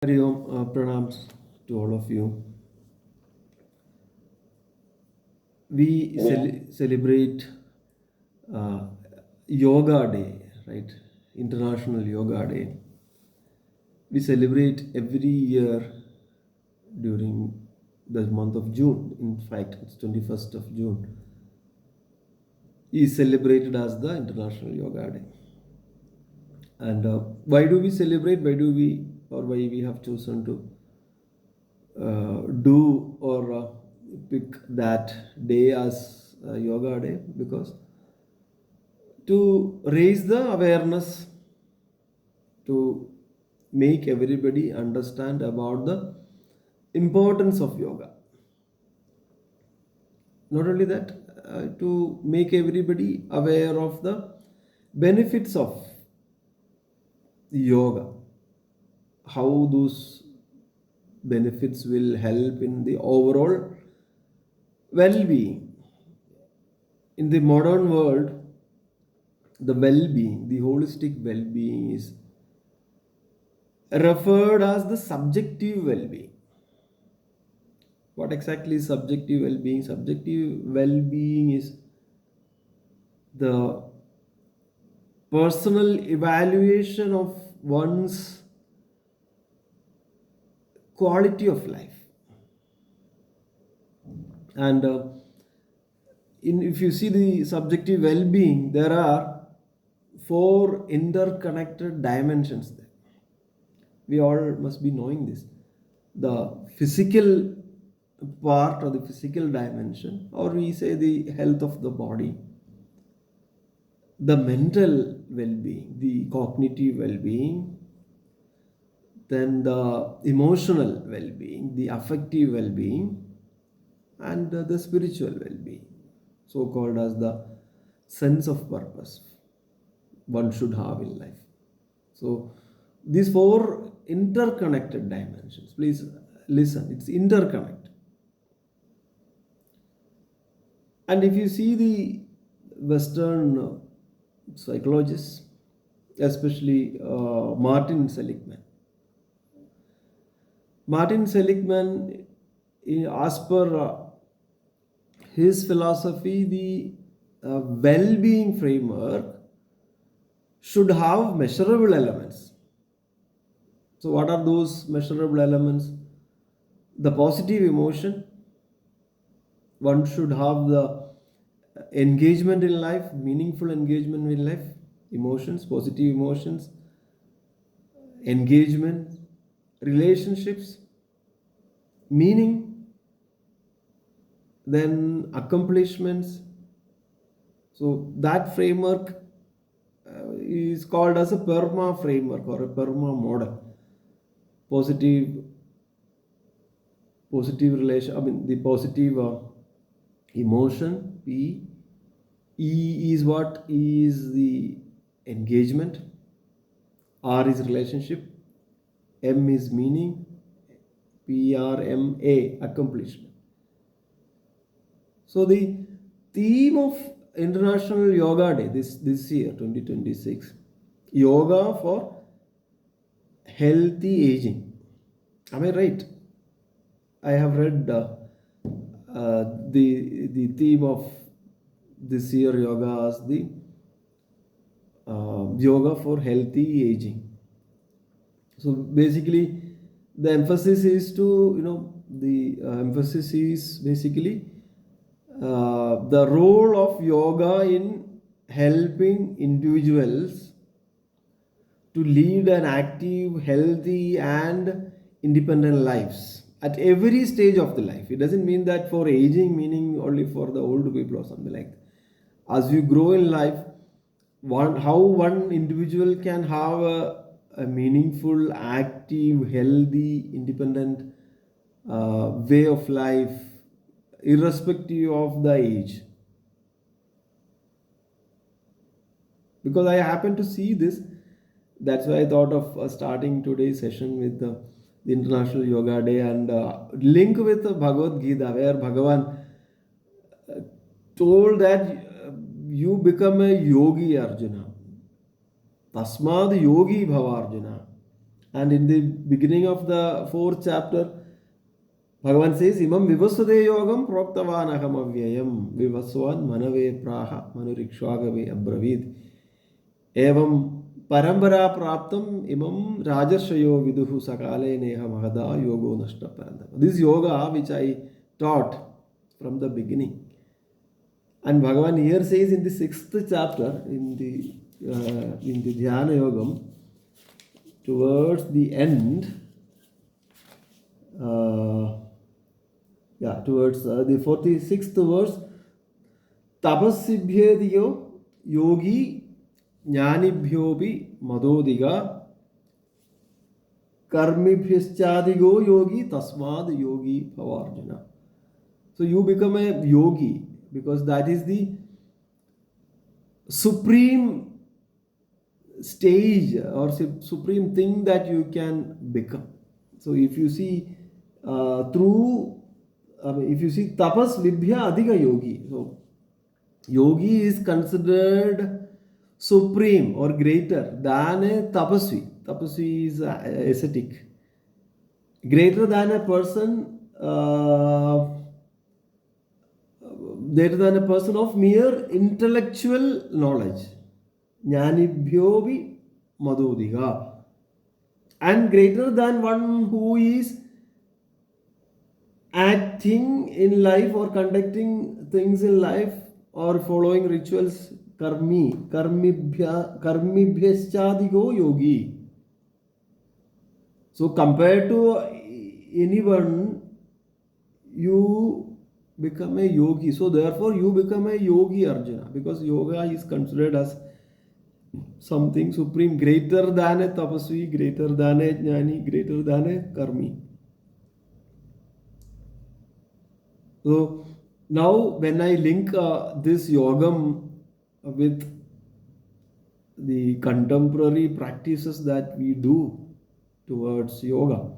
Hari Om, pranams to all of you. We celebrate uh, Yoga Day, right? International Yoga Day. We celebrate every year during the month of June. In fact, it's 21st of June. Is celebrated as the International Yoga Day. And why do we celebrate? Why we have chosen to do or pick that day as yoga day? Because to raise the awareness, to make everybody understand about the importance of yoga. Not only that, to make everybody aware of the benefits of yoga, how those benefits will help in the overall well-being. In the modern world, the well-being, the holistic well-being is referred as the subjective well-being. What exactly is subjective well-being? Subjective well-being is the personal evaluation of one's quality of life. And if you see the subjective well-being, there are four interconnected dimensions there. We all must be knowing this. The physical part or the physical dimension, or we say the health of the body, the mental well-being, the cognitive well-being, then the emotional well-being, the affective well-being, and the spiritual well-being, so called as the sense of purpose one should have in life. So these four interconnected dimensions, please listen, it's interconnected. And if you see the Western psychologists, especially Martin Seligman, as per his philosophy, the well-being framework should have measurable elements. So what are those measurable elements? The positive emotion. One should have the engagement in life, meaningful engagement in life, emotions, positive emotions, engagement, relationships, meaning, then accomplishments. So that framework is called as a PERMA framework or a PERMA model. Positive relation, the positive emotion, P. E is what? E is the engagement. R is relationship. M is meaning. PRMA, accomplishment. So the theme of International Yoga Day this year, 2026, yoga for healthy aging. Am I right? I have read the theme of this year yoga as the yoga for healthy aging. So basically, the emphasis is basically the role of yoga in helping individuals to lead an active, healthy, and independent lives at every stage of the life. It doesn't mean that for aging, meaning only for the old people or something like that. As you grow in life, how one individual can have a meaningful, active, healthy, independent way of life, irrespective of the age. Because I happen to see this, that's why I thought of starting today's session with the International Yoga Day and link with the Bhagavad Gita, where Bhagavan told that you become a yogi, Arjuna. Tasmad yogi bhava, Arjuna. And in the beginning of the fourth chapter, Bhagavan says, Imam vivasade yogam proktavan aham avyayam vivaswan manave praha manurikshwagave abravid evam parambara praptam imam rajarshayo viduhu sakale neha mahada yogo nashta parandava. This yoga which I taught from the beginning. And Bhagavan here says in the sixth chapter, in the Jnana Yogam, towards the end, towards the 46th verse, tapasibhyediyo yogi jnanibhyopi madodiga karmibhyaschadigo yogi tasmad yogi bhavarjuna. So you become a yogi because that is the supreme stage or supreme thing that you can become. So if you see if you see tapas vibhya adhiga yogi, so yogi is considered supreme or greater than a tapasvi. Tapasvi is ascetic. Greater than a person of mere intellectual knowledge. Jnanibhyovi madodiga. And greater than one who is acting in life or conducting things in life or following rituals, karmibhyaschadigo yogi. So compared to anyone, you become a yogi. So therefore you become a yogi, Arjuna, because yoga is considered as something supreme, greater than a tapasvi, greater than a jnani, greater than a karmi. So now when I link this yogam with the contemporary practices that we do towards yoga,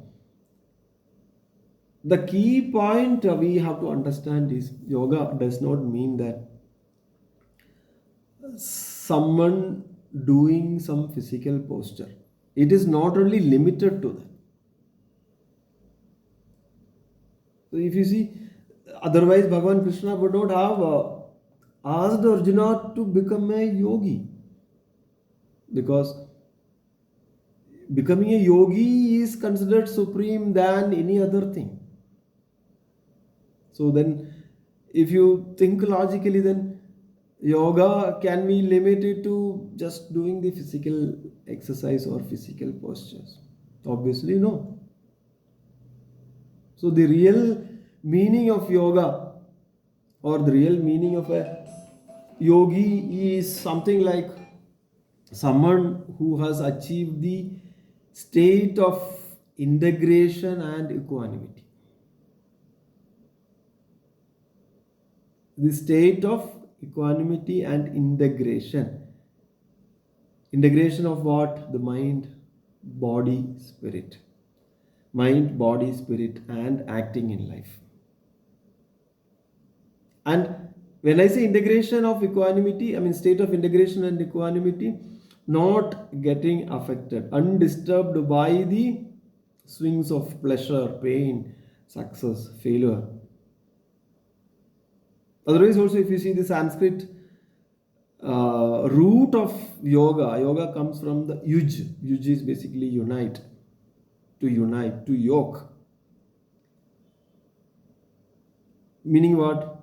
the key point we have to understand is yoga does not mean that someone doing some physical posture. It is not only limited to that. So if you see, otherwise Bhagavan Krishna would not have asked Arjuna to become a yogi, because becoming a yogi is considered supreme than any other thing. So then if you think logically, then yoga can be limited to just doing the physical exercise or physical postures? Obviously no. So the real meaning of yoga or the real meaning of a yogi is something like someone who has achieved the state of integration and equanimity. The state of equanimity and integration. Integration of what? The mind, body, spirit. Mind, body, spirit, and acting in life. And when I say integration of equanimity, I mean state of integration and equanimity, not getting affected, undisturbed by the swings of pleasure, pain, success, failure. Otherwise also, if you see the Sanskrit root of yoga comes from the yuj. Yuj is basically unite, to yoke. Meaning what?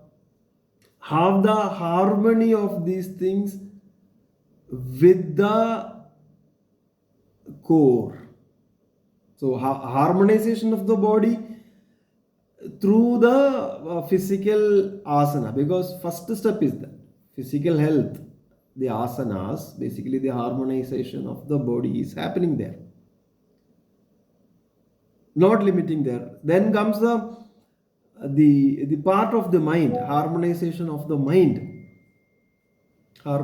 Have the harmony of these things with the core. So harmonization of the body through the physical asana, because first step is the physical health. The asanas, basically the harmonization of the body is happening there, not limiting there. Then comes the part of the mind, harmonization of the mind. How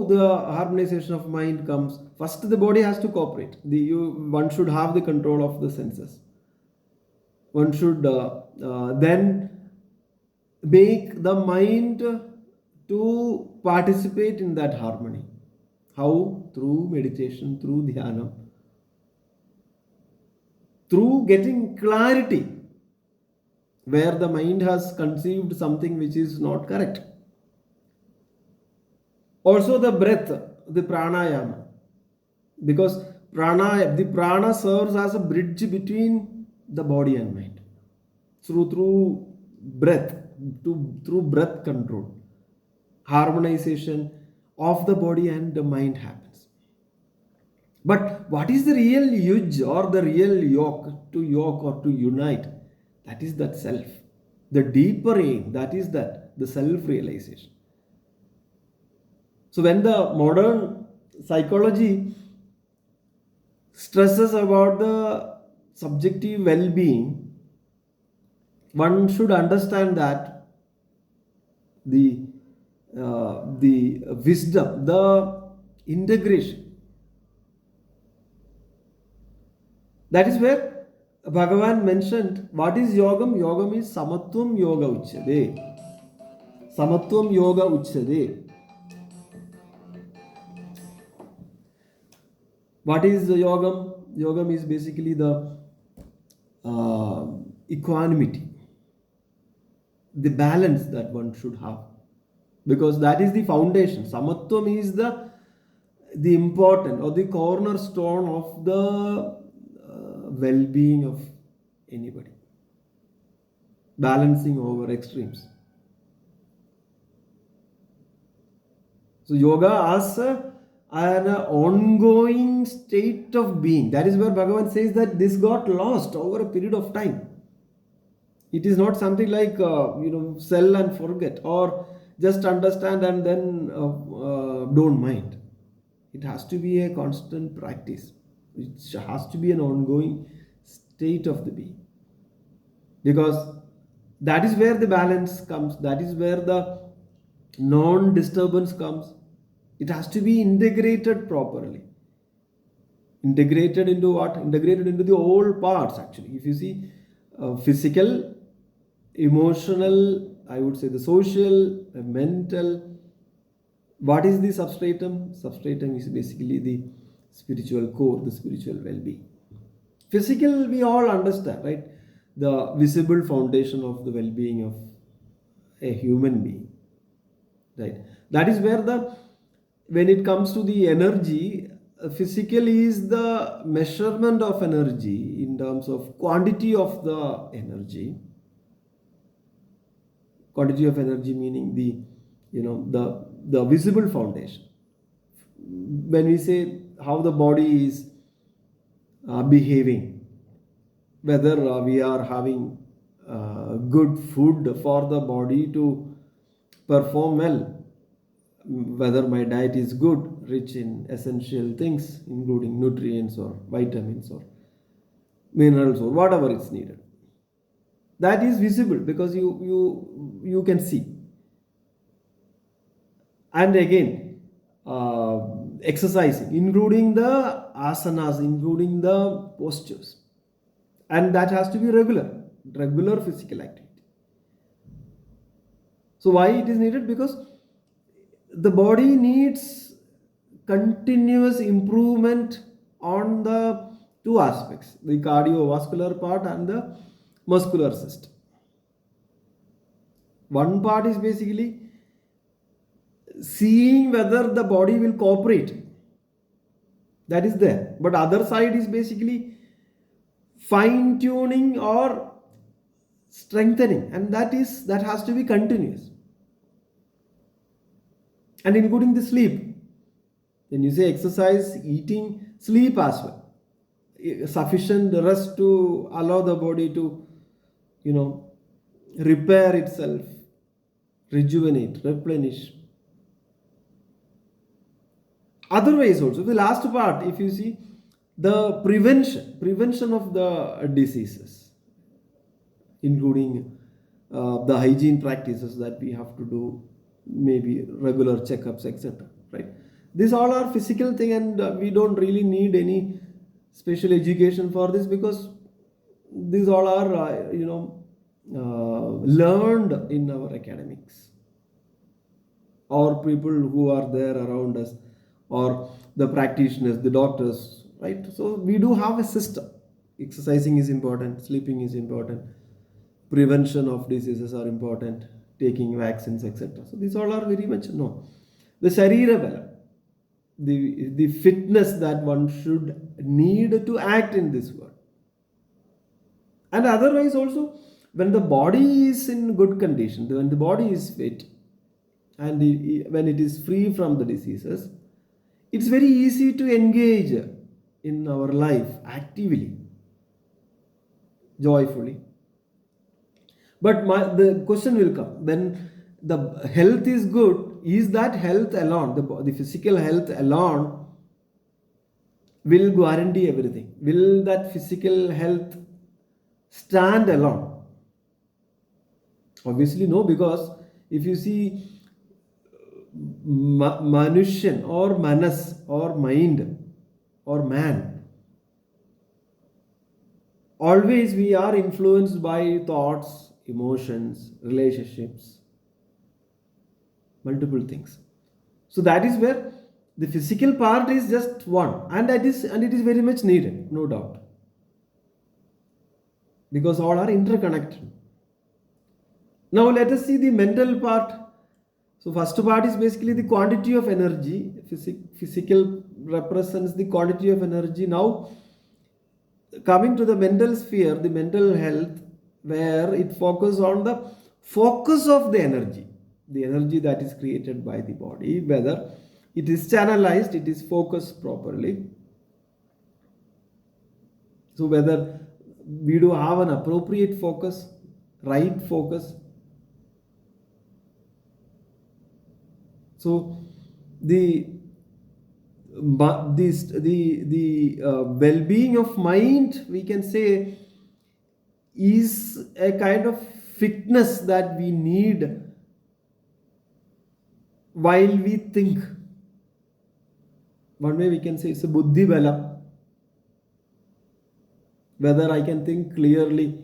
the harmonization of mind comes? First, the body has to cooperate. One should have the control of the senses. One should then make the mind to participate in that harmony. How? Through meditation, through dhyana, through getting clarity where the mind has conceived something which is not correct. Also the breath, the pranayama, because the prana serves as a bridge between the body and mind through breath, through breath control, harmonization of the body and the mind happens. But what is the real yuj or the real yoke or to unite? That is that self. The deeper aim, that is that, the self realization. So when the modern psychology stresses about the subjective well-being, one should understand that the wisdom, the integration, that is where Bhagavan mentioned what is yogam. Yogam is samatvam yoga uchyade. Samatvam yoga uchyade. What is the yogam? Yogam is basically the equanimity, the balance that one should have, because that is the foundation. Samatvam is the important or the cornerstone of the well-being of anybody. Balancing over extremes. So yoga as an ongoing state of being. That is where Bhagavan says that this got lost over a period of time. It is not something like sell and forget or just understand and then don't mind. It has to be a constant practice. It has to be an ongoing state of the being, because that is where the balance comes. That is where the non-disturbance comes. It has to be integrated properly. Integrated into what? Integrated into the all parts actually. If you see physical, emotional, I would say the social, mental. What is the substratum? Substratum is basically the spiritual core, the spiritual well-being. Physical, we all understand, right? The visible foundation of the well-being of a human being, right? That is where when it comes to the energy, physical is the measurement of energy in terms of quantity of the energy. Quantity of energy meaning the visible foundation. When we say how the body is behaving, whether we are having good food for the body to perform well, whether my diet is good, rich in essential things, including nutrients or vitamins or minerals or whatever is needed. That is visible because you can see. And again, exercising, including the asanas, including the postures, and that has to be regular physical activity. So why it is needed? Because the body needs continuous improvement on the two aspects, the cardiovascular part and the muscular system. One part is basically seeing whether the body will cooperate, that is there, but other side is basically fine tuning or strengthening, and that has to be continuous, and including the sleep. When you say exercise, eating, sleep as well, sufficient rest to allow the body to repair itself, rejuvenate, replenish. Otherwise also, the last part, if you see, the prevention of the diseases, including the hygiene practices that we have to do, maybe regular checkups, etc. Right? These all are physical thing, and we don't really need any special education for this, because these all are learned in our academics, or people who are there around us or the practitioners, the doctors, right? So we do have a system. Exercising is important, sleeping is important, prevention of diseases are important, taking vaccines, etc. So these all are very much no. The Sharira Bala, the fitness that one should need to act in this world. And otherwise also, when the body is in good condition, when the body is fit, and when it is free from the diseases, it's very easy to engage in our life actively, joyfully. But the question will come when the health is good, is that health alone, the physical health alone, will guarantee everything? Will that physical health stand alone? Obviously, no, because if you see Manushan or Manas or mind or man, always we are influenced by thoughts, emotions, relationships, multiple things. So that is where the physical part is just one, and it is very much needed, no doubt, because all are interconnected. Now let us see the mental part. So first part is basically the quantity of energy. Physical represents the quantity of energy. Now coming to the mental sphere, the mental health, where it focuses on the focus of the energy that is created by the body, whether it is channelized, it is focused properly. So whether we do have an appropriate focus, right focus. So the well-being of mind, we can say, is a kind of fitness that we need while we think. One way we can say it's a buddhi bala, whether I can think clearly,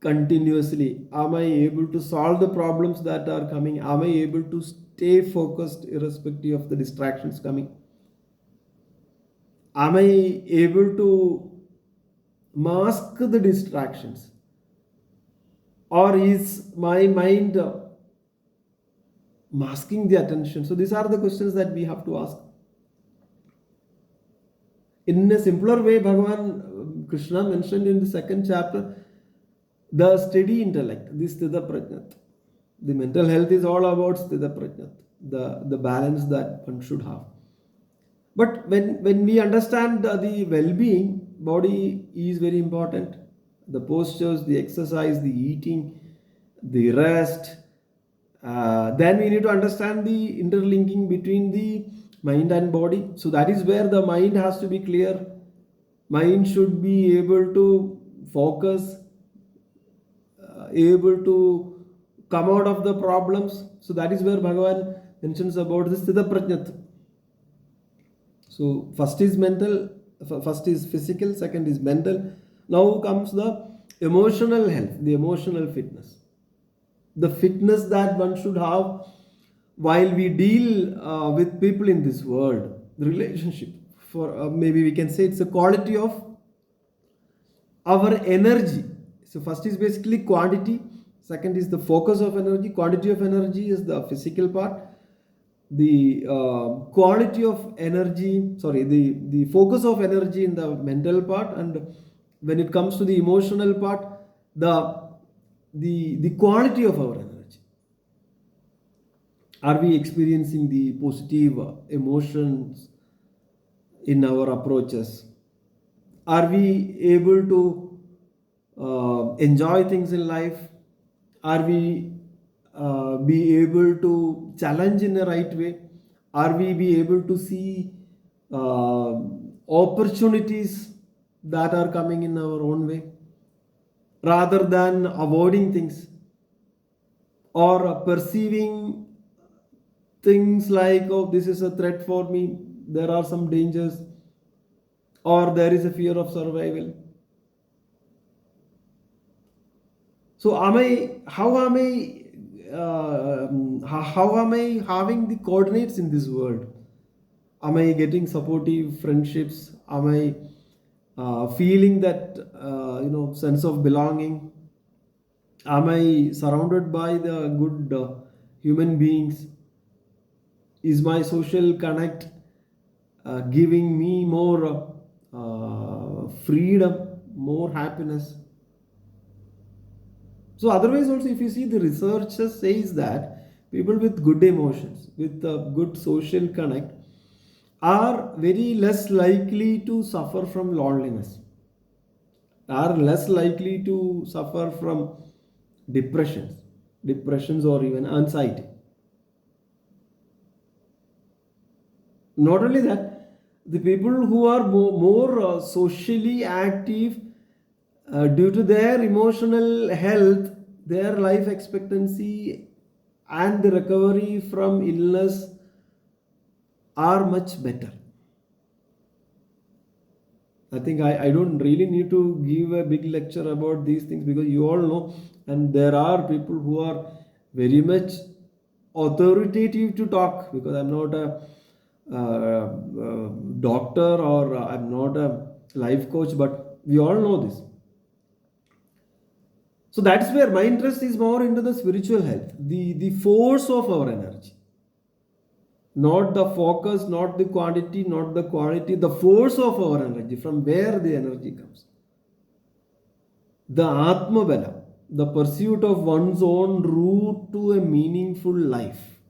continuously. Am I able to solve the problems that are coming? Am I able to stay focused irrespective of the distractions coming? Am I able to mask the distractions? Or is my mind masking the attention? So these are the questions that we have to ask. In a simpler way, Bhagavan Krishna mentioned in the second chapter the steady intellect, the sthita prajnat. The mental health is all about sthita prajnat, the balance that one should have. But when we understand the well-being, body is very important. The postures, the exercise, the eating, the rest. Then we need to understand the interlinking between the mind and body. So that is where the mind has to be clear. Mind should be able to focus, able to come out of the problems. So that is where Bhagavan mentions about this Sthita Prajnat. So first is physical, second is mental. Now comes the emotional health, the emotional fitness. The fitness that one should have while we deal with people in this world, the relationship. For maybe we can say it's a quality of our energy. So first is basically quantity, second is the focus of energy. Quantity of energy is the physical part. The quality of energy, sorry, the focus of energy in the mental part, and when it comes to the emotional part, the quality of our energy. Are we experiencing the positive emotions in our approaches? Are we able to enjoy things in life? Are we be able to challenge in the right way? Are we be able to see opportunities that are coming in our own way rather than avoiding things or perceiving things like, oh, this is a threat for me, there are some dangers, or there is a fear of survival? So how am I having the coordinates in this world? Am I getting supportive friendships? Am I feeling that sense of belonging? Am I surrounded by the good human beings? Is my social connect giving me more freedom, more happiness? So otherwise also, if you see, the researchers says that people with good emotions, with a good social connect, are very less likely to suffer from loneliness, are less likely to suffer from depressions or even anxiety. Not only that, the people who are more socially active, due to their emotional health, their life expectancy and the recovery from illness are much better. I think I don't really need to give a big lecture about these things, because you all know, and there are people who are very much authoritative to talk, because I'm not a doctor, or I'm not a life coach, but we all know this. So that's where my interest is more into the spiritual health, the force of our energy, not the focus, not the quantity, not the quality, the force of our energy, from where the energy comes. The Atma Bala, the pursuit of one's own route to a meaningful life.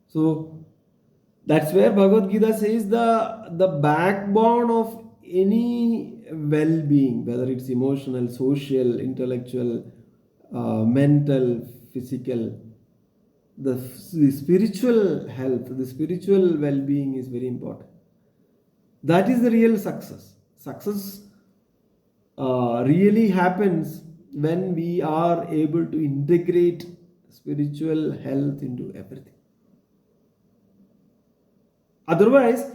So that's where Bhagavad Gita says the backbone of any well-being, whether it's emotional, social, intellectual, mental, physical, the spiritual health, the spiritual well-being is very important. That is the real success. Success really happens when we are able to integrate spiritual health into everything. Otherwise,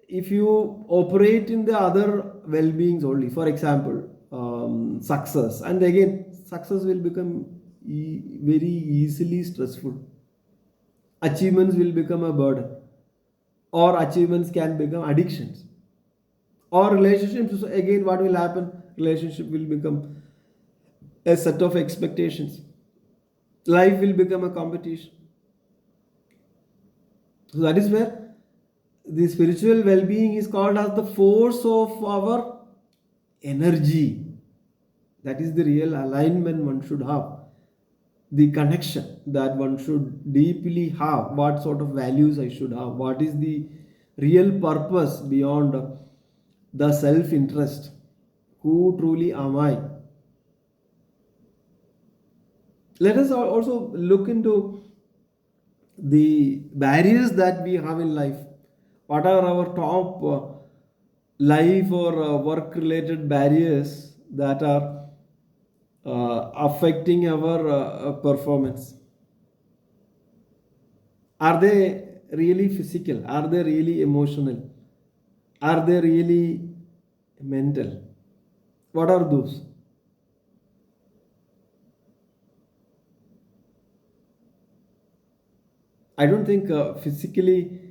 if you operate in the other well-beings only, for example, success, and again, success will become very easily stressful. Achievements will become a burden, or achievements can become addictions, or relationships. Again, what will happen? Relationship will become a set of expectations. Life will become a competition. So that is where the spiritual well-being is called as the force of our energy. That is the real alignment one should have, the connection that one should deeply have. What sort of values I should have? What is the real purpose beyond the self-interest? Who truly am I? Let us also look into the barriers that we have in life. What are our top life or work related barriers that are affecting our performance? Are they really physical? Are they really emotional? Are they really mental? What are those? I don't think physically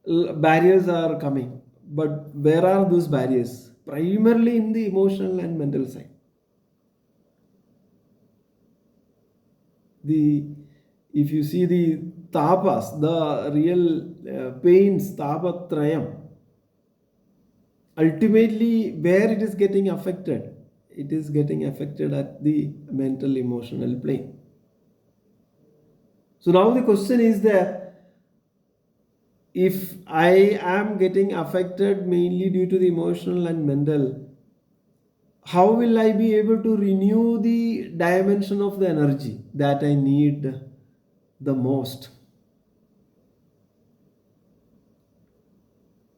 barriers are coming, but where are those barriers? Primarily in the emotional and mental side. The If you see the tapas, the real pains, tapatrayam, ultimately where it is getting affected, it is getting affected at the mental emotional plane. So now the question is there, if I am getting affected mainly due to the emotional and mental, how will I be able to renew the dimension of the energy that I need the most?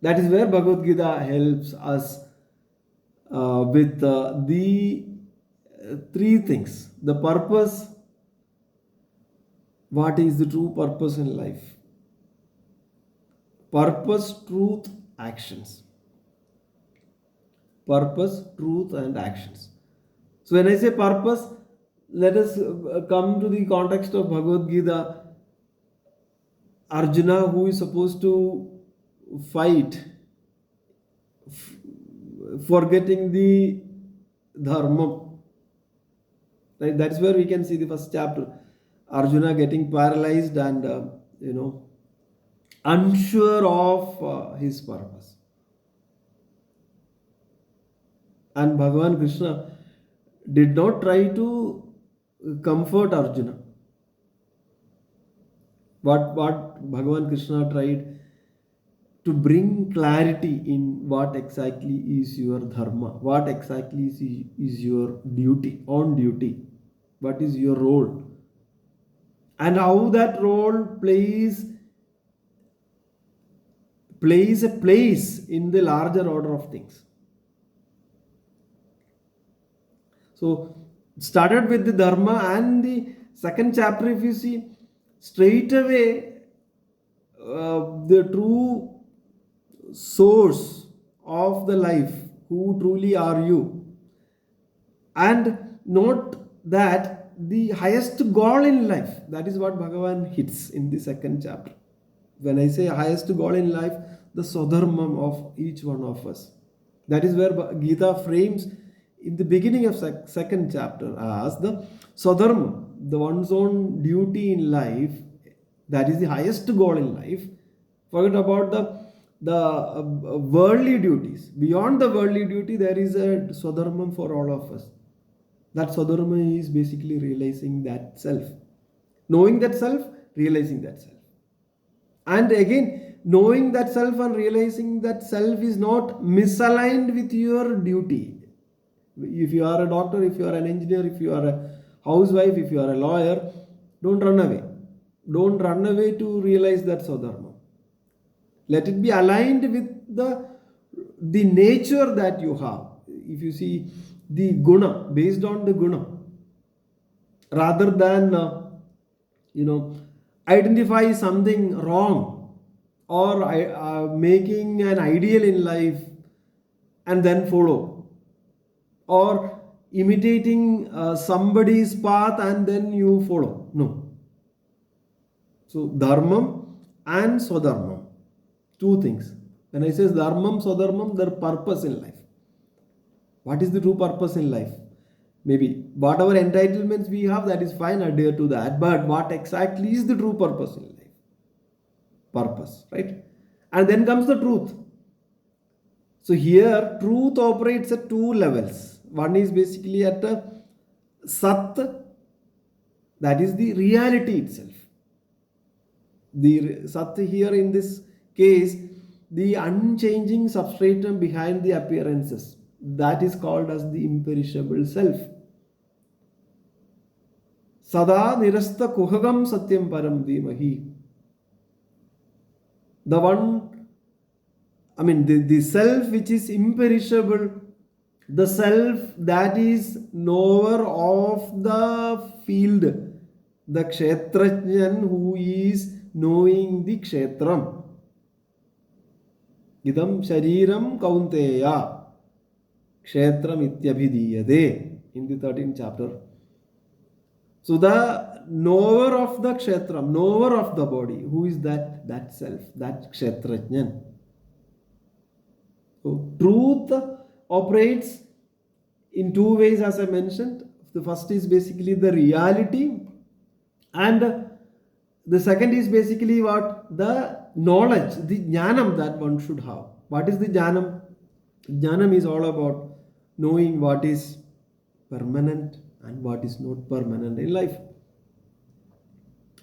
That is where Bhagavad Gita helps us with the three things: the purpose, what is the true purpose in life, purpose, truth, actions. Purpose, truth, and actions. So when I say purpose, let us come to the context of Bhagavad Gita. Arjuna, who is supposed to fight, forgetting the dharma. Right? That's where we can see the first chapter. Arjuna getting paralyzed and unsure of his purpose. And Bhagavan Krishna did not try to comfort Arjuna. What Bhagavan Krishna tried to bring clarity in what exactly is your dharma, what exactly is your duty, on duty, what is your role, and how that role plays a place in the larger order of things. So started with the dharma, and the second chapter, if you see, straight away the true source of the life, who truly are you, and not that the highest goal in life. That is what Bhagavan hits in the second chapter. When I say highest goal in life, the swadharmam of each one of us. That is where Gita frames in the beginning of second chapter as the swadharma, the one's own duty in life. That is the highest goal in life. Forget about the worldly duties. Beyond the worldly duty, there is a swadharmam for all of us. That swadharma is basically realizing that self, knowing that self, realizing that self. And again, knowing that self and realizing that self is not misaligned with your duty. If you are a doctor, if you are an engineer, if you are a housewife, if you are a lawyer, don't run away. Don't run away to realize that swadharma. Let it be aligned with the nature that you have. If you see the guna, based on the guna, rather than identify something wrong, or making an ideal in life and then follow, or imitating somebody's path and then you follow. No. So dharmam and swadharmam, two things. When I say dharmam, swadharmam, their purpose in life. What is the true purpose in life? Maybe whatever entitlements we have, that is fine, adhere to that. But what exactly is the true purpose in life? Purpose, right? And then comes the truth. So here, truth operates at two levels. One is basically at a sat, that is the reality itself. The sat here in this case, the unchanging substratum behind the appearances, that is called as the imperishable self. Sada nirasta kuhagam satyam param dhimahi. The one, the self which is imperishable, the self that is knower of the field, the kshetrajnan who is knowing the kshetram. Idam shariram kaunteya kshetram ityabhidiyade, in the 13th chapter. So the knower of the kshetram, knower of the body, who is that self, that kshetrajnan. So truth operates in two ways, as I mentioned. The first is basically the reality, and the second is basically what? The knowledge, the jnanam that one should have. What is the jnanam? Jnanam is all about knowing what is permanent and what is not permanent in life.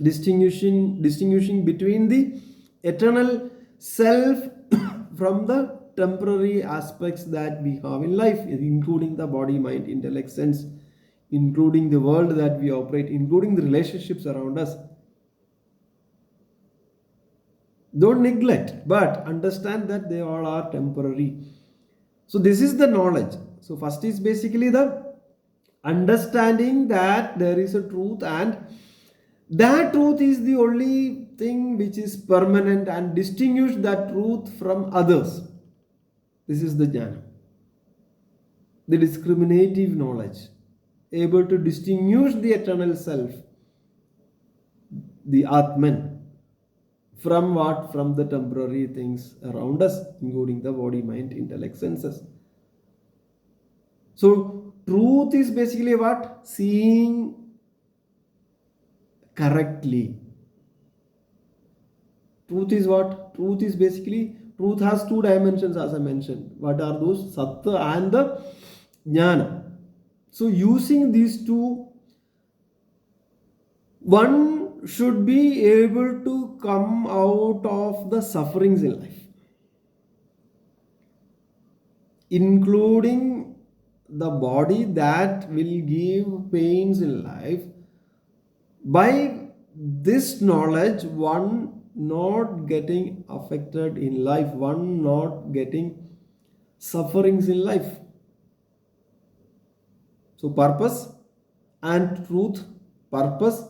Distinguishing between the eternal self from the temporary aspects that we have in life, including the body, mind, intellect, sense, including the world that we operate, including the relationships around us. Don't neglect, but understand that they all are temporary. So this is the knowledge. So first is basically the understanding that there is a truth, and that truth is the only thing which is permanent, and distinguish that truth from others. This is the jnana. The discriminative knowledge, able to distinguish the eternal self, the Atman, From what? From the temporary things around us, including the body, mind, intellect, senses. So, truth is basically what? Seeing correctly. Truth is what? Truth is basically, truth has two dimensions as I mentioned. What are those? Sattva and the Jnana. So, using these two, one should be able to come out of the sufferings in life, including the body that will give pains in life. By this knowledge, one not getting affected in life, one not getting sufferings in life. So, purpose and truth. Purpose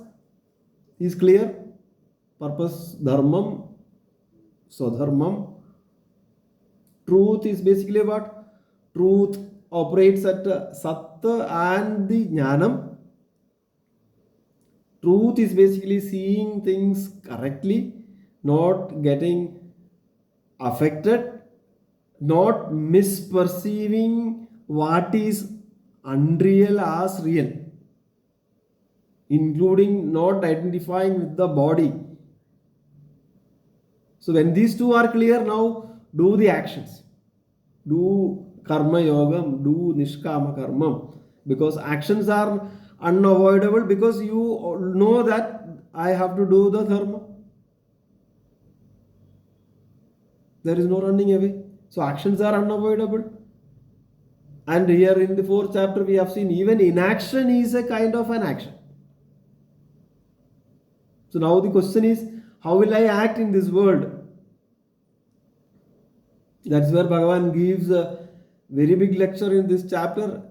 is clear. Purpose, dharmam, swadharmam. Truth is basically what? Truth operates at sattva and the jnanam. Truth is basically seeing things correctly, not getting affected, not misperceiving what is unreal as real, including not identifying with the body. So, when these two are clear, now do the actions. Do karma yogam, do nishkama karma, because actions are unavoidable, because you know that I have to do the dharma. There is no running away. So actions are unavoidable. And here in the fourth chapter, we have seen even inaction is a kind of an action. So now the question is, how will I act in this world? That's where Bhagavan gives a very big lecture in this chapter.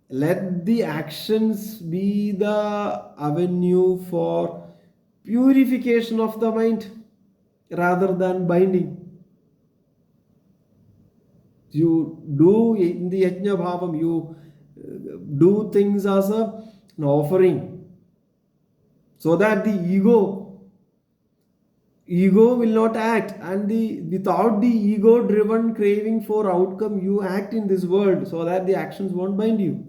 Let the actions be the avenue for purification of the mind rather than binding. You do in the yajna bhavam, you do things as an offering, so that the ego will not act, and without the ego driven craving for outcome, you act in this world, so that the actions won't bind you.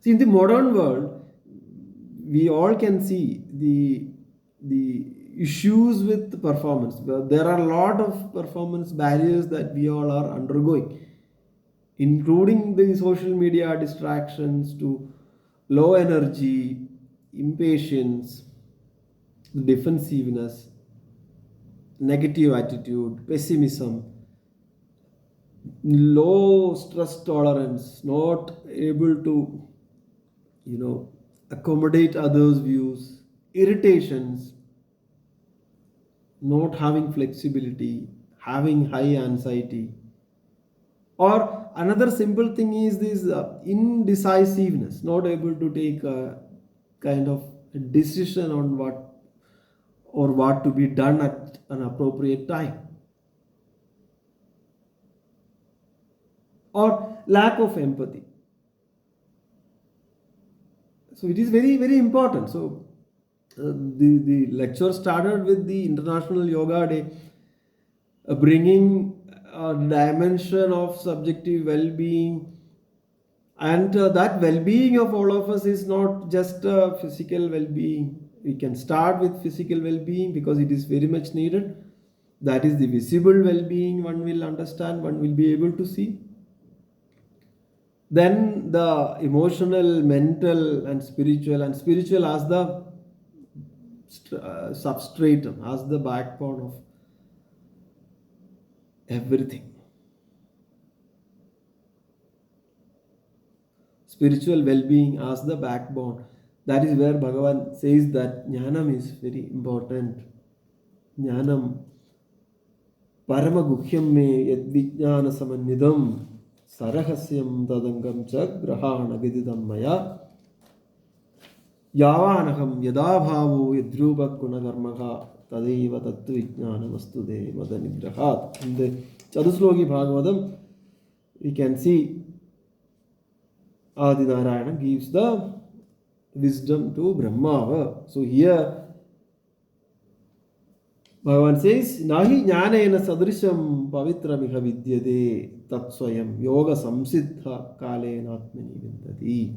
See, in the modern world, we all can see the issues with performance. There are a lot of performance barriers that we all are undergoing, including the social media distractions to low energy, impatience, defensiveness, negative attitude, pessimism, low stress tolerance, not able to, accommodate others' views, irritations, not having flexibility, having high anxiety. Or another simple thing is this indecisiveness, not able to take a kind of a decision on what to be done at an appropriate time. Or lack of empathy. So it is very, very important. So the lecture started with the International Yoga Day, bringing a dimension of subjective well-being, and that well-being of all of us is not just physical well-being. We can start with physical well-being because it is very much needed. That is the visible well-being one will understand, one will be able to see. Then the emotional, mental, and spiritual as the substratum, as the backbone of everything. Spiritual well-being as the backbone. That is where Bhagavan says that Jnanam is very important. Jnanam Paramaguhyam me yad vijnana samannidam Sarahasyam tadangam cha grahana vididam maya Yavanaham yadabhavo yadrupa gunakarmaha tadeva tattu vijnana vastude madanigrahat. In the Chadusloki Bhagavatam, we can see Adi Narayana gives the wisdom to Brahma. So here Bhagavan says, Nahi jnanena sadrisham pavitramiha vidyade tatsvayam yoga samsiddha kalena atmani vindati.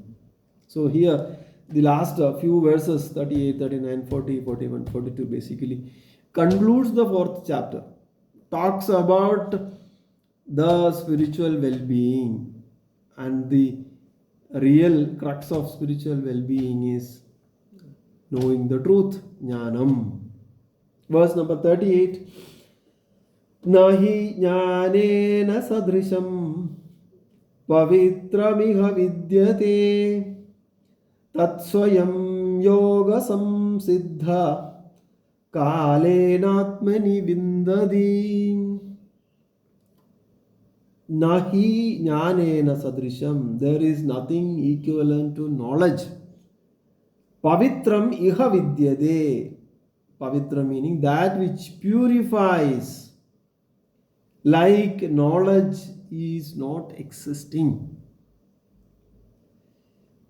So here the last few verses 38, 39, 40, 41, 42 basically concludes the fourth chapter. Talks about the spiritual well-being, and the real crux of spiritual well-being is knowing the truth, jnanam. Verse number 38, Nahi jnanena sadrisham pavitramiha vidyate tatsvayam yoga samsiddha kalenatmani vindadi. Nahi jnanena sadrisham, there is nothing equivalent to knowledge. Pavitram iha vidyade. Pavitra meaning that which purifies. Like knowledge is not existing.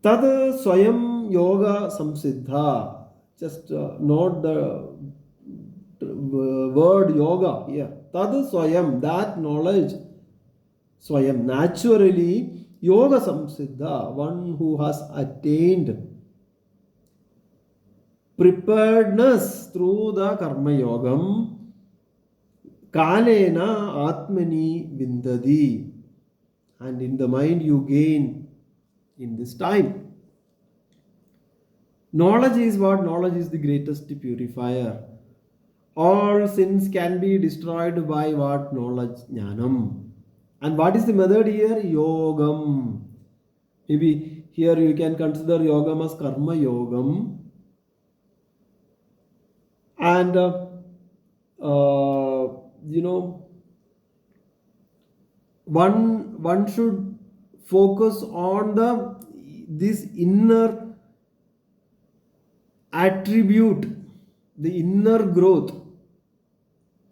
Tad swayam yoga samsiddha. Just note the word yoga here. Tad swayam, that knowledge. Swayam, naturally, yoga samsiddha, one who has attained preparedness through the karma yogam, kalena atmani vindadi, and in the mind you gain in this time. Knowledge is what? Knowledge is the greatest purifier. All sins can be destroyed by what? Knowledge, jnanam. And what is the method here? Yogam. Maybe here you can consider yogam as karma yogam. And one should focus on this inner attribute, the inner growth,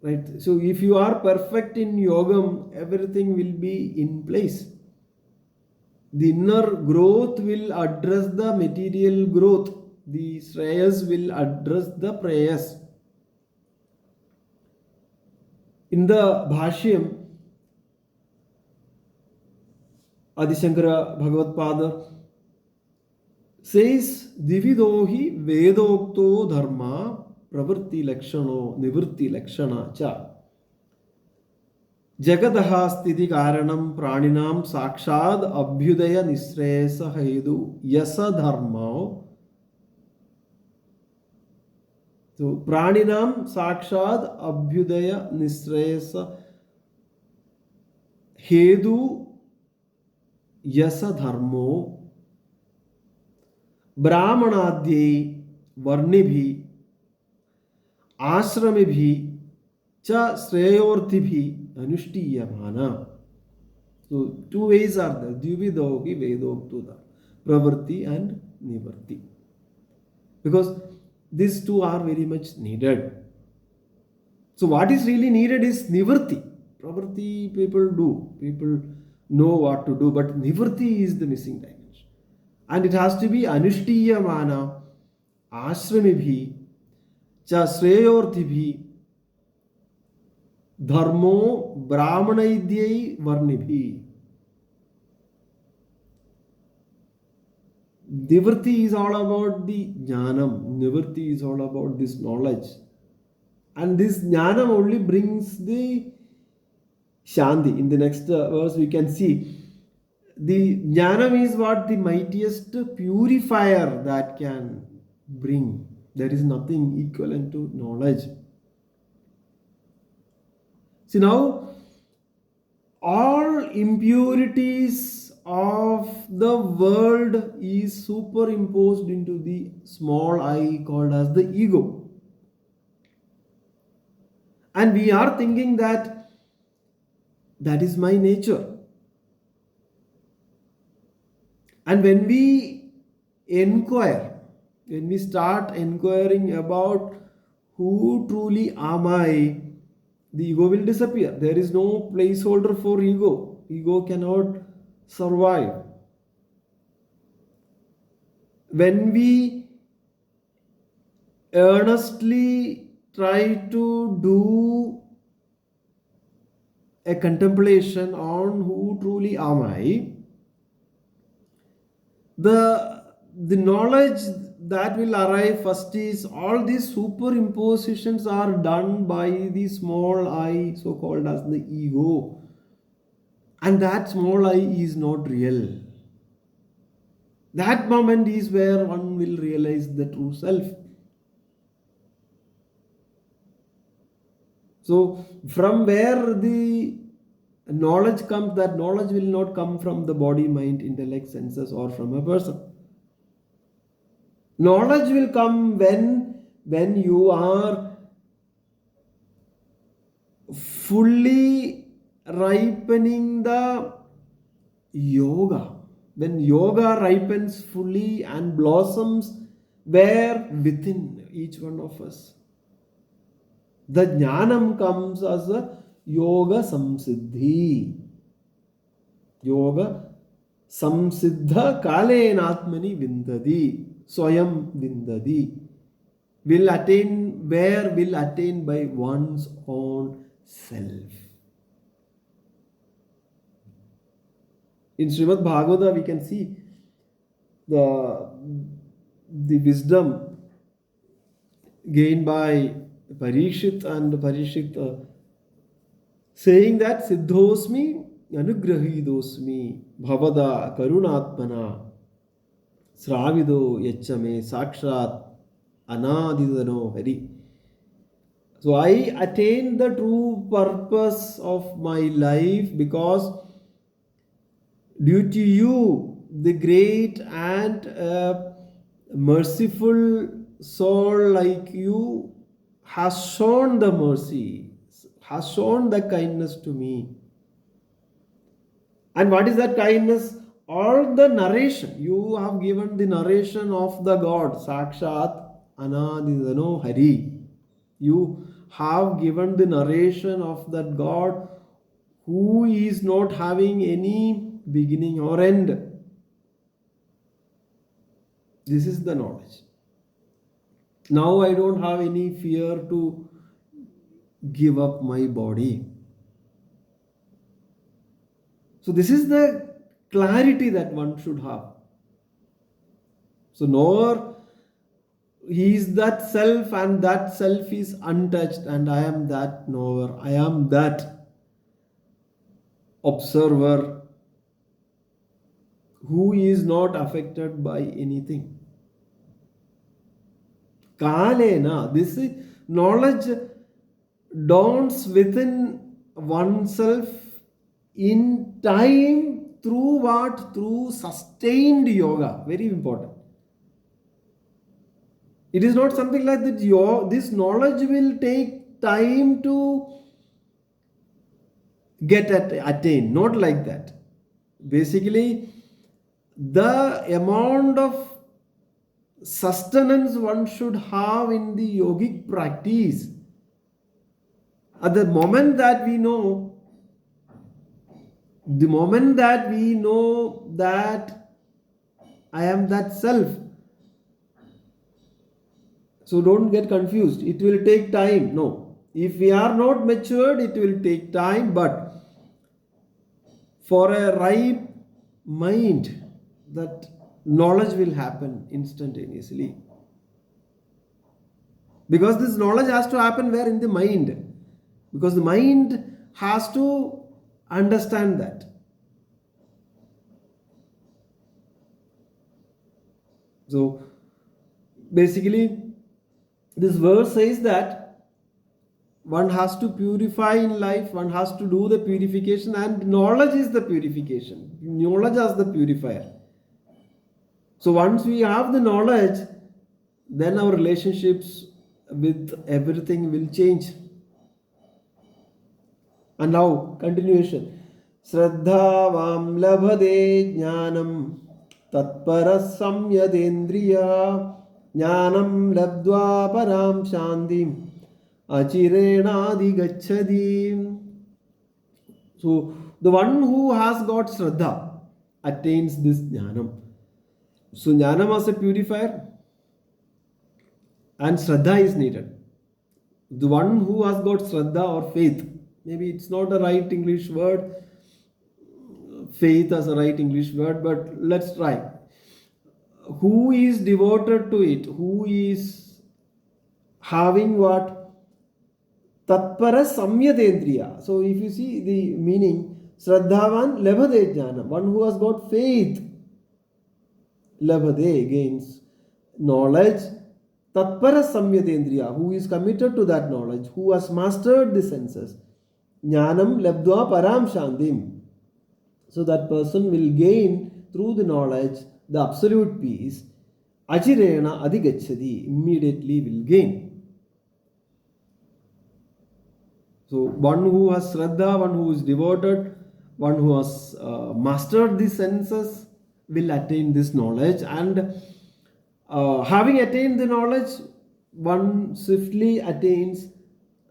right? So if you are perfect in yogam, everything will be in place. The inner growth will address the material growth. The shreyas will address the prayas. In the Bhashyam, Adishankara Bhagavad says, Dividohi Vedokto Dharma Pravritti Lakshano Nivritti Lakshana Cha Jagadaha Sthiti Karanam Praninam Sakshad Abhyudaya Nisresa Hedu Yasa Dharma. So Praninam Sakshad Abhyudaya Nisresa Hedu Yasa Dharmo Brahmanadhyai Varnibhi Ashramibhi Cha Sreyortibhi Anuštiyamana. So two ways are there. Dvividogi Vedoktuda. Pravritti and Nivarti. Because these two are very much needed. So what is really needed is Nivarti. Pravritti people do. People know what to do. But Nivarti is the missing dimension. And it has to be Anuštiyamana, Ashramibhi, Cha Sreyortibhi, Dharmo Brahmanaidyai Varnibhi. Nivrti is all about the jnanam. Nivrti is all about this knowledge. And this jnanam only brings the shanti. In the next verse we can see the jnanam is what? The mightiest purifier that can bring. There is nothing equivalent to knowledge. See now, all impurities of the world is superimposed into the small I called as the ego. And we are thinking that is my nature. And when we inquire, when we start inquiring about who truly am I, the ego will disappear. There is no placeholder for ego. Ego cannot survive. when we earnestly try to do a contemplation on who truly am I, the knowledge that will arrive first is all these superimpositions are done by the small I, so called as the ego, and that small I is not real. That moment is where one will realize the true self. So from where the knowledge comes, that knowledge will not come from the body, mind, intellect, senses, or from a person. Knowledge will come when you are fully ripening the yoga. When yoga ripens fully and blossoms where within each one of us, the jnanam comes as a yoga samsiddhi. Yoga samsiddha kalenatmani vindadi. Swayam vindadi. Will attain where? Will attain by one's own self. In Srimad Bhagavata, we can see the wisdom gained by Parikshit, and Parikshit saying that Siddhosmi Anugrahidosmi Bhavada Karunatmana Sravido Yachame Sakshat Anadidano Hari. So I attained the true purpose of my life because due to you, the great and merciful soul like you has shown the mercy, has shown the kindness to me. And what is that kindness? All the narration. You have given the narration of the God, Sakshat Anadidano Hari. You have given the narration of that God who is not having any beginning or end. This is the knowledge. Now I don't have any fear to give up my body. So this is the clarity that one should have. So knower, he is that self, and that self is untouched, and I am that knower. I am that observer who is not affected by anything. Kalena, this knowledge dawns within oneself in time through what? Through sustained yoga. Very important. It is not something like that. This knowledge will take time to get attain. Not like that. Basically, the amount of sustenance one should have in the yogic practice, at the moment that we know, that I am that self. So don't get confused. It will take time. No. If we are not matured, it will take time. But for a ripe mind, that knowledge will happen instantaneously. Because this knowledge has to happen where? In the mind. Because the mind has to understand that. So basically, this verse says that one has to purify in life, one has to do the purification, and knowledge is the purification. Knowledge as the purifier. So once we have the knowledge, then our relationships with everything will change. And now, continuation. Shraddha vam labhade jnanam tatparas samyadendriya jnanam labdva param shantim achirenadi gacchadi. So, the one who has got Shraddha attains this jnanam. So Jnanam as a purifier and Shraddha is needed. The one who has got Shraddha or faith, maybe it's not a right English word, faith as a right English word, but let's try. Who is devoted to it? Who is having what? Tatpara samyatendriya. So if you see the meaning, Shraddhavan labhade jnana, one who has got faith, labhade gains knowledge. Tatpara samyatendriya, who is committed to that knowledge, who has mastered the senses. Jnanam labdva param shantim. So that person will gain through the knowledge the absolute peace. Achirena adhigachadi, immediately will gain. So one who has Shraddha, one who is devoted, one who has mastered the senses will attain this knowledge, and having attained the knowledge, one swiftly attains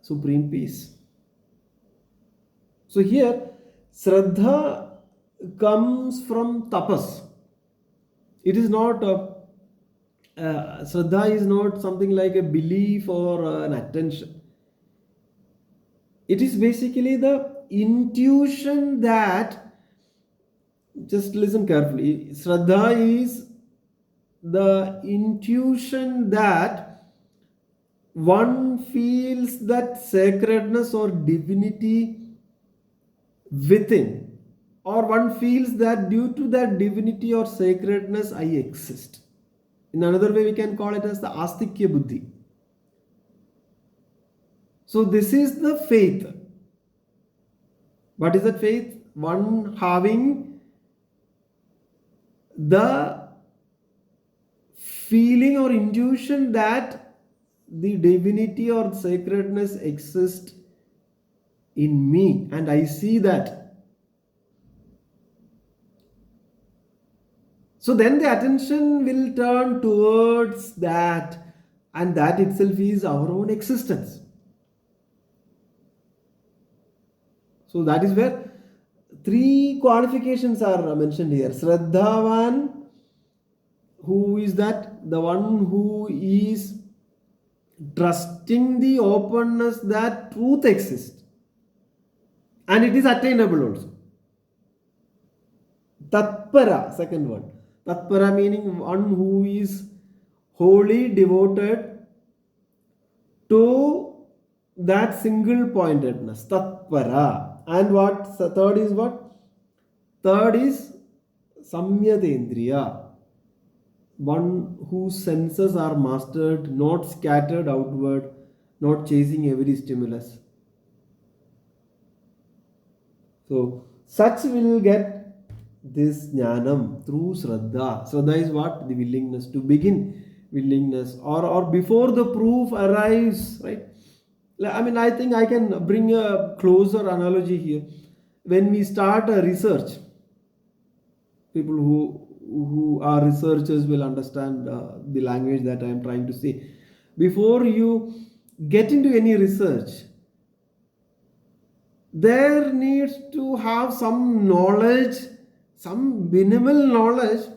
supreme peace. So here, Shraddha comes from tapas. It is not Shraddha is not something like a belief or an attention. It is basically the intuition that, just listen carefully, Shraddha is the intuition that one feels that sacredness or divinity within, or one feels that due to that divinity or sacredness I exist. In another way we can call it as the astikya buddhi. So this is the faith. What is that faith? One having the feeling or intuition that the divinity or sacredness exists in me, and I see that. So then the attention will turn towards that, and that itself is our own existence. So that is where three qualifications are mentioned here. Shraddhavan, who is that? The one who is trusting the openness that truth exists. And it is attainable also. Tatpara, second one. Tatpara meaning one who is wholly devoted to that single pointedness. Tatpara. And what? Third is what? Third is samyatendriya. One whose senses are mastered, not scattered outward, not chasing every stimulus. So, such will get this jnanam through Shraddha. Shraddha is what? The willingness to begin, willingness, or before the proof arrives, right? I mean, I think I can bring a closer analogy here. When we start a research, people who are researchers will understand the language that I am trying to say. Before you get into any research, there needs to have some knowledge, some minimal knowledge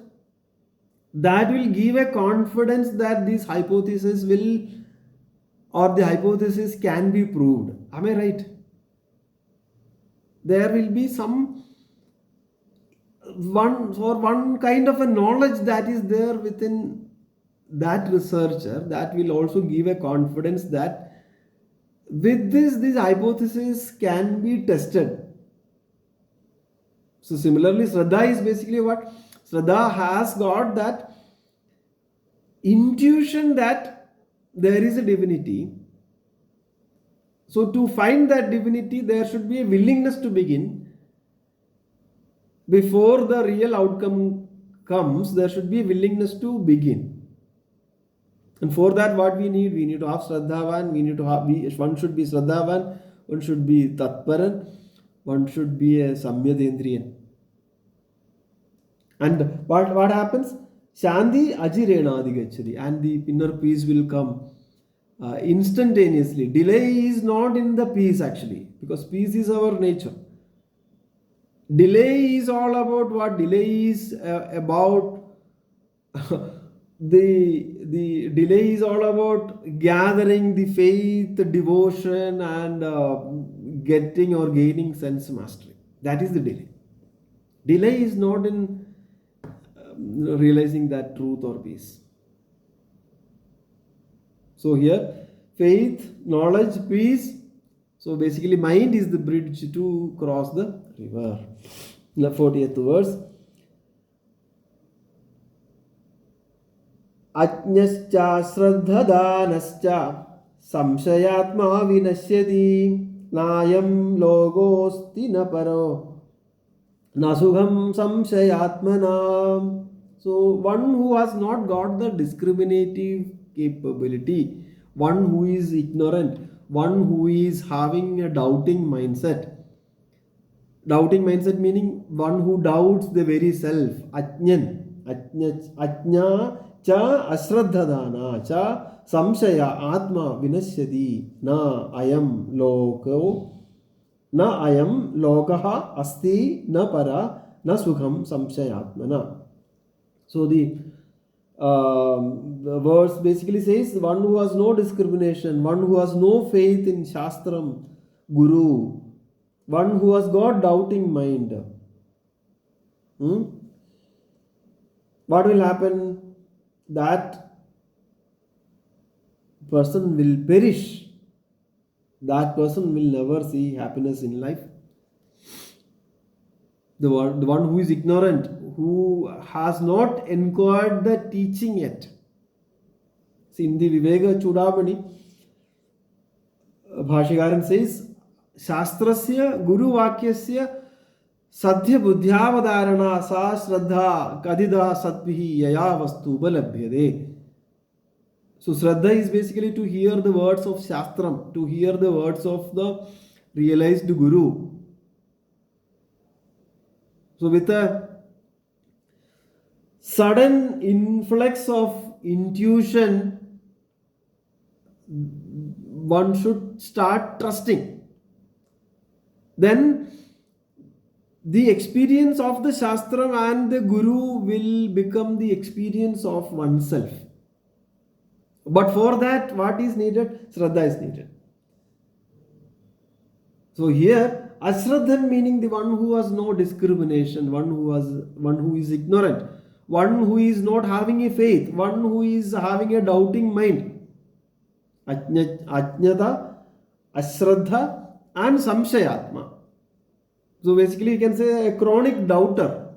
that will give a confidence that this hypothesis will, or the hypothesis can be proved. Am I right? There will be some one kind of a knowledge that is there within that researcher that will also give a confidence that with this hypothesis can be tested. So similarly, Shraddha is basically what? Shraddha has got that intuition that there is a divinity. So to find that divinity, there should be a willingness to begin. Before the real outcome comes, there should be a willingness to begin. And for that, what we need to have Shraddhavan, one should be Shraddhavan, one should be Tatparan, one should be a Samyadendriyan. And what happens? Shanti Ajirena Adhigachadi, and the inner peace will come instantaneously. Delay is not in the peace actually, because peace is our nature. Delay is all about what? Delay is about the delay is all about gathering the faith, devotion, and getting or gaining sense mastery. That is the delay. Delay is not in realizing that truth or peace. So here, faith, knowledge, peace. So basically, mind is the bridge to cross the river. The 40th verse. Ajñascha sraddhadanascha samshayatma vinashyati nayam logosti na paro nasugham samshayatmanam. So one who has not got the discriminative capability, one who is ignorant, one who is having a doubting mindset. Doubting mindset meaning one who doubts the very self. Ajna cha asraddhadana cha samshaya atma vinashyati na ayam lokaha asti na para na sukham samshayatmana. So the verse basically says one who has no discrimination, one who has no faith in Shastram, Guru, one who has got doubting mind. What will happen? That person will perish. That person will never see happiness in life. The one who is ignorant, who has not inquired the teaching yet. See, in the Viveka Chudamani, Bhashikaran says, Shastrasya Guru Vakyasya Sadhya Buddhyavadarana Sa Shraddha Kadida Satvihi Yaya Vastu Balabhyade. So Shraddha is basically to hear the words of Shastram, to hear the words of the realized Guru. So with a sudden influx of intuition, one should start trusting. Then the experience of the Shastram and the Guru will become the experience of oneself. But for that, what is needed? Shraddha is needed. So here, Ashraddhan meaning the one who has no discrimination, one who is ignorant, one who is not having a faith, one who is having a doubting mind. Ajnata, Ashraddha, and Samshayatma. So basically you can say a chronic doubter.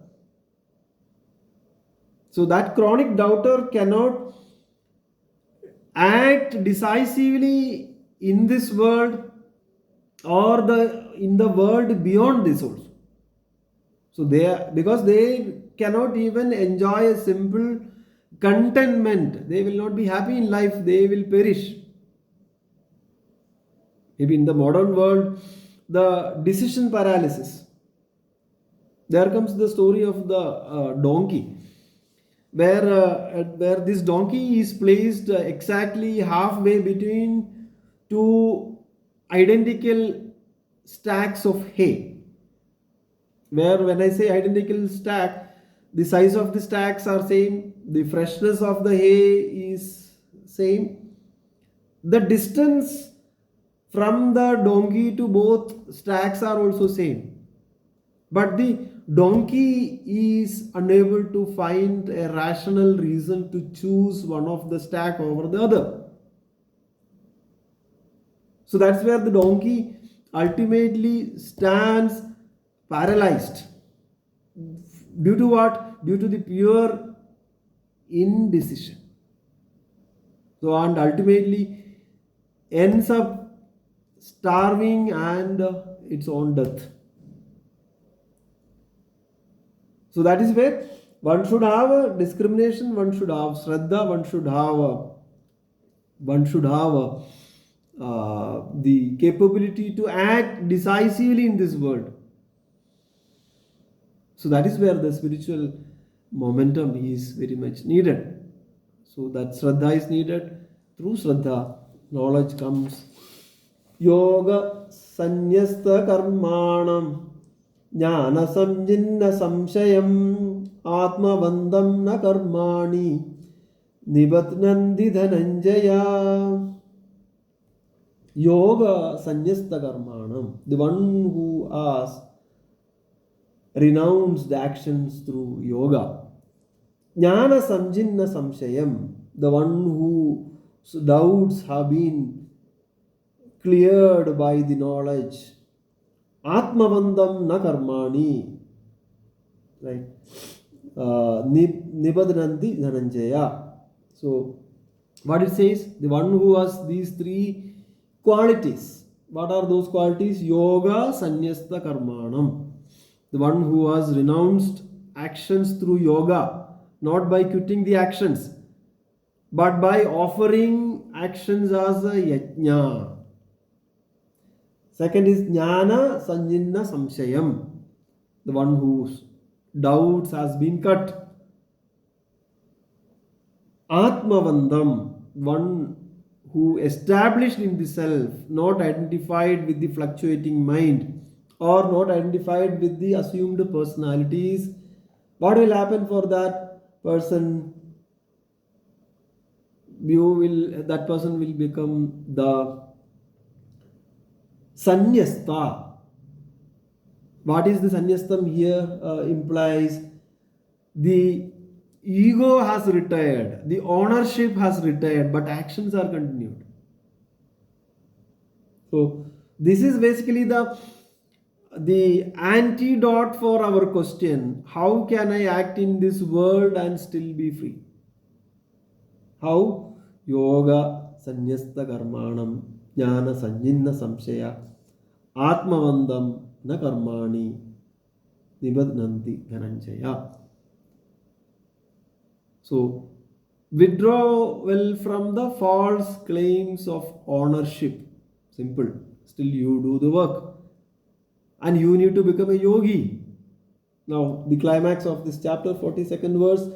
So that chronic doubter cannot act decisively in this world or in the world beyond this also. So because they cannot even enjoy a simple contentment, they will not be happy in life, they will perish. Maybe in the modern world, the decision paralysis. There comes the story of the donkey, where this donkey is placed exactly halfway between two identical stacks of hay. Where when I say identical stack, the size of the stacks are same, the freshness of the hay is same, the distance from the donkey to both stacks are also same. But the donkey is unable to find a rational reason to choose one of the stack over the other. So that's where the donkey ultimately stands paralyzed. Due to what? Due to the pure indecision. So and ultimately ends up starving and its own death. So that is where one should have a discrimination, one should have Shraddha, one should have the capability to act decisively in this world. So that is where the spiritual momentum is very much needed. So that Shraddha is needed. Through Shraddha, knowledge comes. Yoga Sanyasa Karmanam Jnana Samjinna Samshayam Atma Vandam Na Karmani Nibatnandi Dhananjaya Yoga Sanyasta Karmanam. The one who has renounced actions through yoga. Jnana Samjinna Samshayam. The one whose doubts have been cleared by the knowledge. Atmavandam na karmani. Right. Nibadhananti Dhananjaya. So, what it says, the one who has these three qualities. What are those qualities? Yoga Sanyasta Karmanam. The one who has renounced actions through yoga, not by quitting the actions, but by offering actions as a yajna. Second is Jnana Sanjinna Samshayam. The one whose doubts has been cut. Atmavandam, one who established in the self, not identified with the fluctuating mind or not identified with the assumed personalities. What will happen for that person? That person will become the sanyasta. What is the sanyastam here implies? The ego has retired, the ownership has retired, but actions are continued. So this is basically the antidote for our question: how can I act in this world and still be free? How? Yoga Sanyasta Karmanam Jnana Sanjinna Samshaya Atmavandam na Karmani Nibadnanti Dhananjaya. So, withdrawal from the false claims of ownership. Simple. Still, you do the work. And you need to become a yogi. Now, the climax of this chapter, 42nd verse.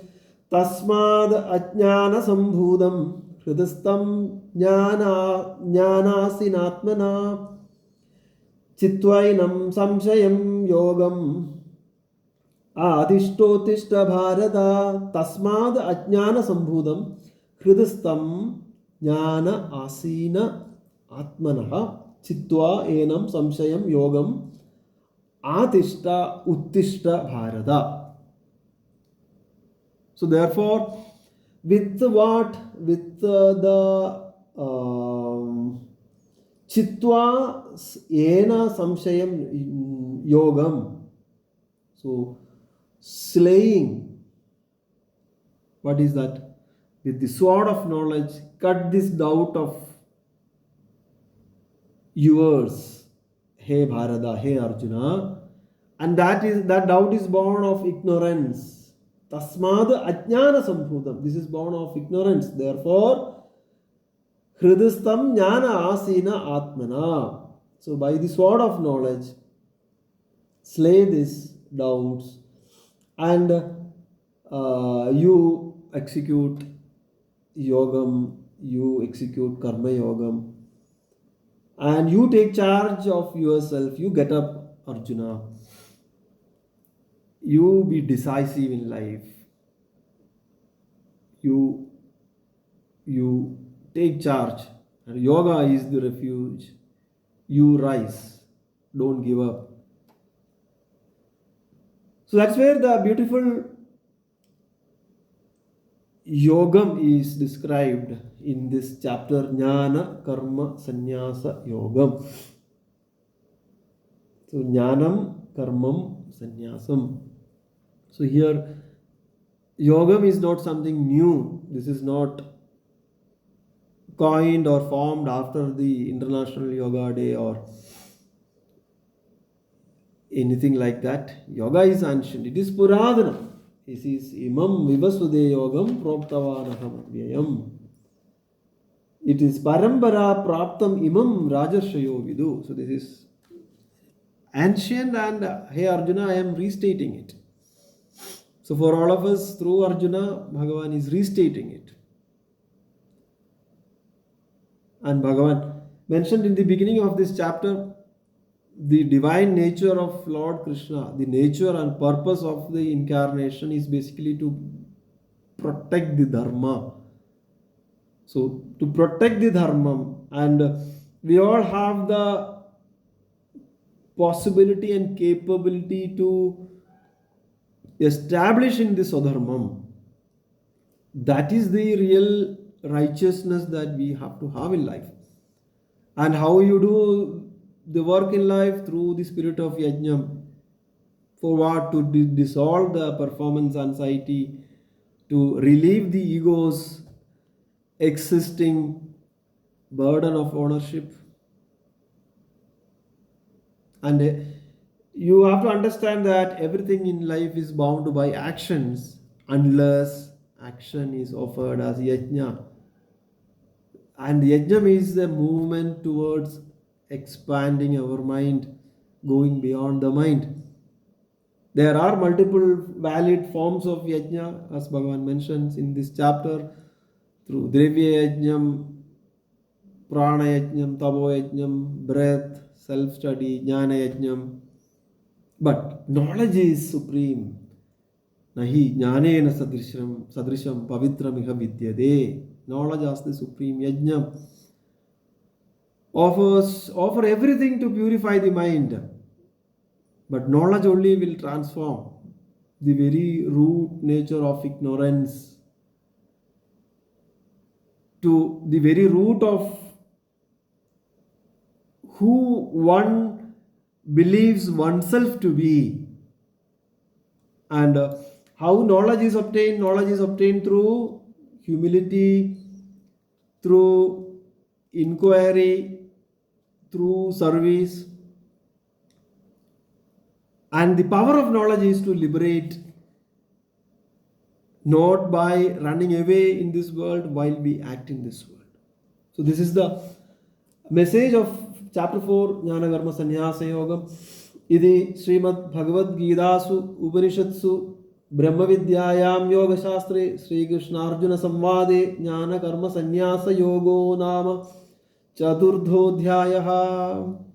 Tasmad ajnana sambhudam hridastam jnanasinatmana chitvainam samshayam yogam adhishtotishta bharata tasmad ajnana sambhudam hridastam jnana asina atmanaha chitva enam samshayam yogam atishta uttishta bharata. So therefore, with what? With the chitva ena samshayam yogam. So slaying. What is that? With the sword of knowledge, cut this doubt of yours, hey Bharata, hey Arjuna, and that doubt is born of ignorance. Tasmad ajnana sambhudam. This is born of ignorance. Therefore, hridastam jnana asina atmana. So by the sword of knowledge, slay these doubts and you execute yogam, you execute karma yogam, and you take charge of yourself. You get up, Arjuna. You be decisive in life. You take charge. And yoga is the refuge. You rise. Don't give up. So that's where the beautiful yogam is described in this chapter, Jnana Karma Sanyasa Yogam. So Jnanam Karmam Sanyasam. So here, yogam is not something new. This is not coined or formed after the International Yoga Day or anything like that. Yoga is ancient. It is Puradana. This is Imam Vivasude Yogam Proptavanaham Vyayam. It is Parambara Praptam Imam Rajarshayo Vidu. So this is ancient, and hey Arjuna, I am restating it. So for all of us, through Arjuna, Bhagavan is restating it. And Bhagavan mentioned in the beginning of this chapter the divine nature of Lord Krishna. The nature and purpose of the incarnation is basically to protect the dharma, So to protect the dharmam, and we all have the possibility and capability to establish in this adharmam. That is the real righteousness that we have to have in life. And how you do the work in life? Through the spirit of yajna. For what? To dissolve the performance anxiety, to relieve the ego's existing burden of ownership. And you have to understand that everything in life is bound by actions unless action is offered as yajna. And yajna is the movement towards expanding our mind, going beyond the mind. There are multiple valid forms of yajna, as Bhagavan mentions in this chapter, through Drivya Yajnam, Prana Yajnam, Tavo Yajnam, breath, self study, Jnana Yajnam. But knowledge is supreme. Nahi jnanena sadrisham pavitram iha vidyade. Knowledge as the supreme yajna offer everything to purify the mind. But knowledge only will transform the very root nature of ignorance to the very root of who one believes oneself to be. And how knowledge is obtained? Knowledge is obtained through humility, through inquiry, through service. And the power of knowledge is to liberate, not by running away in this world while we act in this world. So this is the message of chapter 4, Jnana Karma Sanyasa Yoga. Idi Srimad Bhagavad Gitasu Upanishadsu Brahma Vidyayam Yoga Shastre Sri Krishna Arjuna Samvade Jnana Karma Sanyasa Yogo Nama Chaturdhodhyayaha.